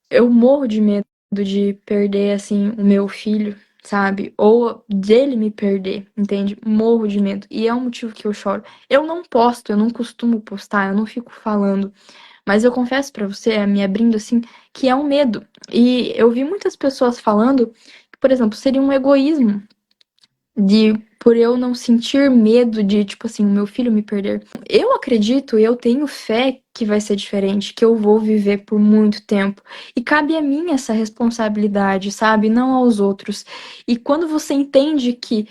Eu morro de medo de perder, assim, o meu filho, sabe? Ou dele me perder, entende? Morro de medo. E é um motivo que eu choro. Eu não posto, eu não costumo postar, eu não fico falando. Mas eu confesso pra você, me abrindo assim, que é um medo. E eu vi muitas pessoas falando que, por exemplo, seria um egoísmo de por eu não sentir medo de, tipo assim, o meu filho me perder. Eu acredito, eu tenho fé que vai ser diferente, que eu vou viver por muito tempo. E cabe a mim essa responsabilidade, sabe? Não aos outros. E quando você entende que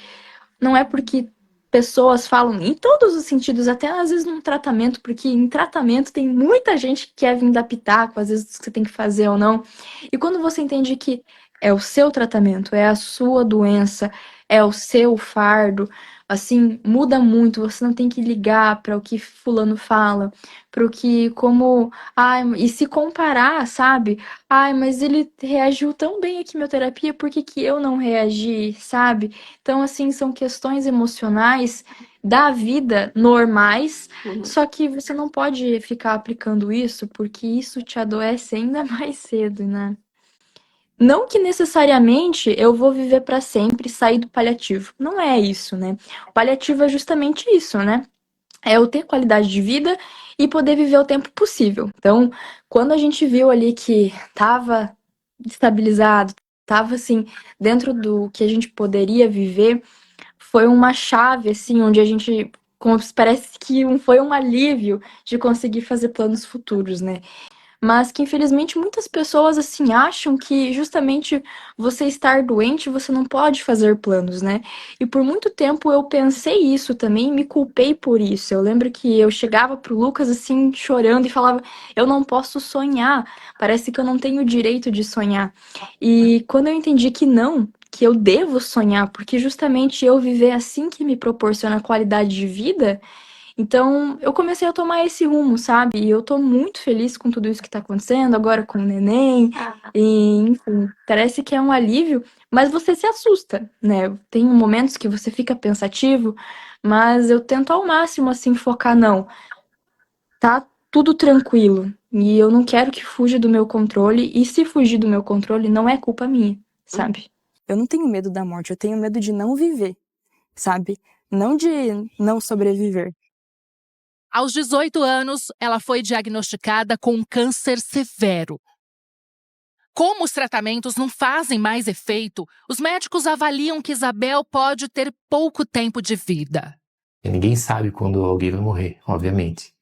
não é porque pessoas falam em todos os sentidos, até às vezes num tratamento, porque em tratamento tem muita gente que quer vir dar pitaco, às vezes o que você tem que fazer ou não. E quando você entende que é o seu tratamento, é a sua doença, é o seu fardo, assim, muda muito. Você não tem que ligar para o que fulano fala, para o que como, ai, e se comparar, sabe? Ai, mas ele reagiu tão bem à quimioterapia, por que que eu não reagi, sabe? Então, assim, são questões emocionais da vida normais, Uhum. só que você não pode ficar aplicando isso, porque isso te adoece ainda mais cedo, né? Não que necessariamente eu vou viver para sempre e sair do paliativo. Não é isso, né? O paliativo é justamente isso, né? É eu ter qualidade de vida e poder viver o tempo possível. Então, quando a gente viu ali que tava estabilizado, tava assim, dentro do que a gente poderia viver, foi uma chave, assim, onde a gente parece que foi um alívio de conseguir fazer planos futuros, né? Mas que infelizmente muitas pessoas assim acham que justamente você estar doente você não pode fazer planos, né? E por muito tempo eu pensei isso também, e me culpei por isso. Eu lembro que eu chegava pro Lucas assim chorando e falava: "Eu não posso sonhar. Parece que eu não tenho o direito de sonhar". E quando eu entendi que não, que eu devo sonhar, porque justamente eu viver assim que me proporciona qualidade de vida, então, eu comecei a tomar esse rumo, sabe? E eu tô muito feliz com tudo isso que tá acontecendo, agora com o neném, e, enfim, parece que é um alívio, mas você se assusta, né? Tem momentos que você fica pensativo, mas eu tento ao máximo, assim, focar, não, tá tudo tranquilo, e eu não quero que fuja do meu controle, e se fugir do meu controle, não é culpa minha, sabe? Eu não tenho medo da morte, eu tenho medo de não viver, sabe? Não de não sobreviver. Aos 18 anos, ela foi diagnosticada com um câncer severo. Como os tratamentos não fazem mais efeito, os médicos avaliam que Isabel pode ter pouco tempo de vida. Ninguém sabe quando alguém vai morrer, obviamente.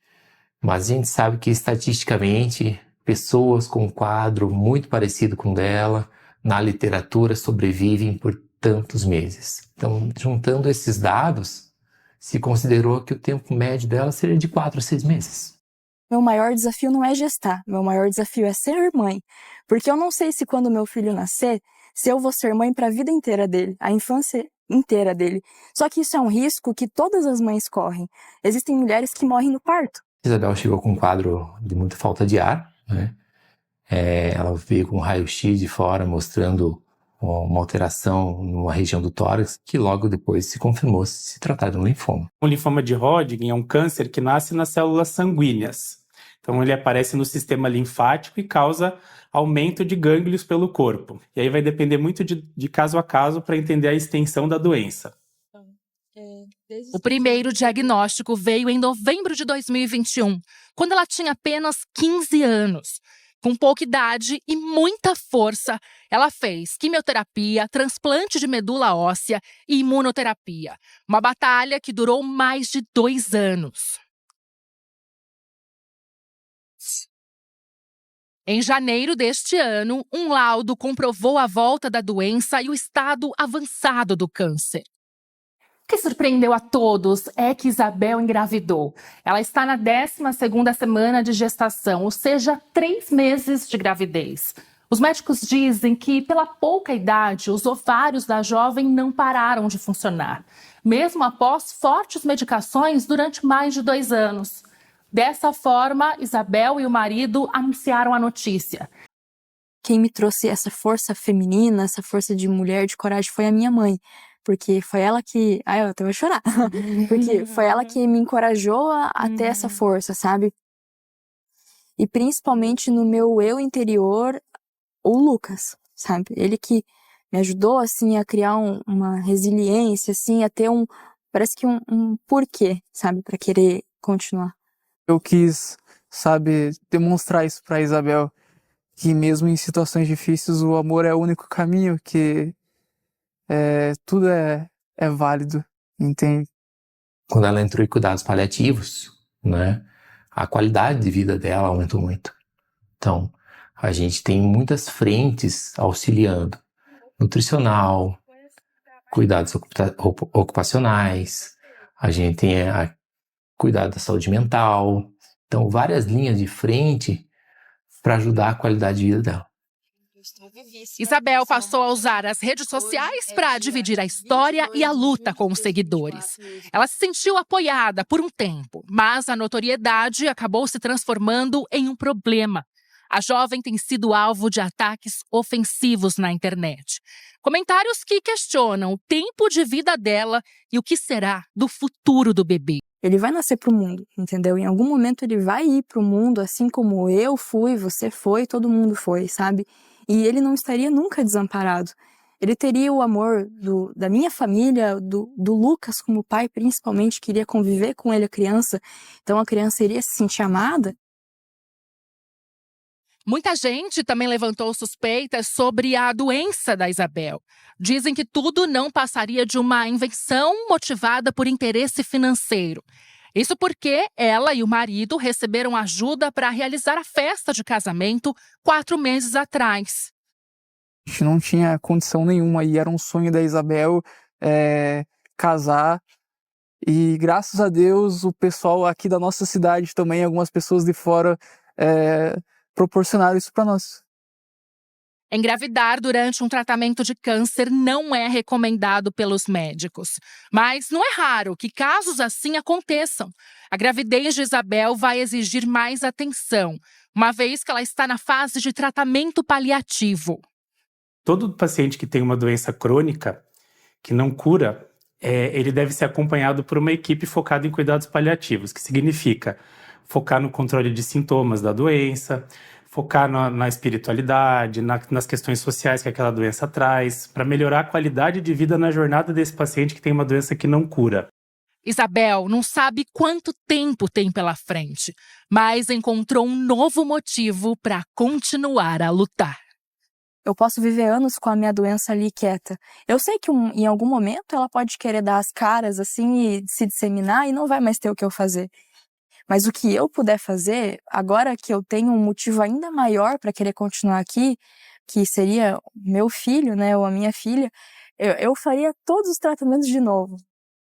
Mas a gente sabe que, estatisticamente, pessoas com um quadro muito parecido com o dela, na literatura, sobrevivem por tantos meses. Então, juntando esses dados, se considerou que o tempo médio dela seria de 4 a 6 meses. Meu maior desafio não é gestar, meu maior desafio é ser mãe. Porque eu não sei se quando meu filho nascer, se eu vou ser mãe para a vida inteira dele, a infância inteira dele. Só que isso é um risco que todas as mães correm. Existem mulheres que morrem no parto. Isabel chegou com um quadro de muita falta de ar, né? Ela veio com um raio-x de fora mostrando uma alteração numa região do tórax, que logo depois se confirmou se tratar de um linfoma. O linfoma de Hodgkin é um câncer que nasce nas células sanguíneas. Então ele aparece no sistema linfático e causa aumento de gânglios pelo corpo. E aí vai depender muito de caso a caso para entender a extensão da doença. O primeiro diagnóstico veio em novembro de 2021, quando ela tinha apenas 15 anos. Com pouca idade e muita força, ela fez quimioterapia, transplante de medula óssea e imunoterapia. Uma batalha que durou mais de 2 anos. Em janeiro deste ano, um laudo comprovou a volta da doença e o estado avançado do câncer. O que surpreendeu a todos é que Isabel engravidou. Ela está na 12ª semana de gestação, ou seja, 3 meses de gravidez. Os médicos dizem que, pela pouca idade, os ovários da jovem não pararam de funcionar, mesmo após fortes medicações durante mais de 2 anos. Dessa forma, Isabel e o marido anunciaram a notícia. Quem me trouxe essa força feminina, essa força de mulher, de coragem, foi a minha mãe. Porque foi ela que... Ai, eu até vou chorar. Porque foi ela que me encorajou a ter essa força, sabe? E principalmente no meu eu interior, o Lucas, sabe? Ele que me ajudou, assim, a criar uma resiliência, assim, a ter parece que um porquê, sabe? Pra querer continuar. Eu quis, sabe, demonstrar isso pra Isabel, que mesmo em situações difíceis o amor é o único caminho, que tudo é válido, entende? Quando ela entrou em cuidados paliativos, né, a qualidade de vida dela aumentou muito. Então, a gente tem muitas frentes auxiliando. Nutricional, cuidados ocupacionais, a gente tem cuidado da saúde mental. Então, várias linhas de frente para ajudar a qualidade de vida dela. Isabel passou a usar as redes sociais para dividir a história e a luta com os seguidores. Ela se sentiu apoiada por um tempo, mas a notoriedade acabou se transformando em um problema. A jovem tem sido alvo de ataques ofensivos na internet. Comentários que questionam o tempo de vida dela e o que será do futuro do bebê. Ele vai nascer pro mundo, entendeu? Em algum momento ele vai ir pro mundo, assim como eu fui, você foi, todo mundo foi, sabe? E ele não estaria nunca desamparado. Ele teria o amor da minha família, do Lucas como pai, principalmente, que iria conviver com ele, a criança. Então a criança iria se sentir amada. Muita gente também levantou suspeitas sobre a doença da Isabel. Dizem que tudo não passaria de uma invenção motivada por interesse financeiro. Isso porque ela e o marido receberam ajuda para realizar a festa de casamento 4 meses atrás. A gente não tinha condição nenhuma e era um sonho da Isabel casar. E graças a Deus o pessoal aqui da nossa cidade também, algumas pessoas de fora, proporcionaram isso para nós. Engravidar durante um tratamento de câncer não é recomendado pelos médicos. Mas não é raro que casos assim aconteçam. A gravidez de Isabel vai exigir mais atenção, uma vez que ela está na fase de tratamento paliativo. Todo paciente que tem uma doença crônica, que não cura, ele deve ser acompanhado por uma equipe focada em cuidados paliativos, que significa focar no controle de sintomas da doença, focar na espiritualidade, nas questões sociais que aquela doença traz, para melhorar a qualidade de vida na jornada desse paciente que tem uma doença que não cura. Isabel não sabe quanto tempo tem pela frente, mas encontrou um novo motivo para continuar a lutar. Eu posso viver anos com a minha doença ali quieta. Eu sei que em algum momento ela pode querer dar as caras assim e se disseminar e não vai mais ter o que eu fazer. Mas o que eu puder fazer, agora que eu tenho um motivo ainda maior para querer continuar aqui, que seria meu filho, né, ou a minha filha, eu faria todos os tratamentos de novo.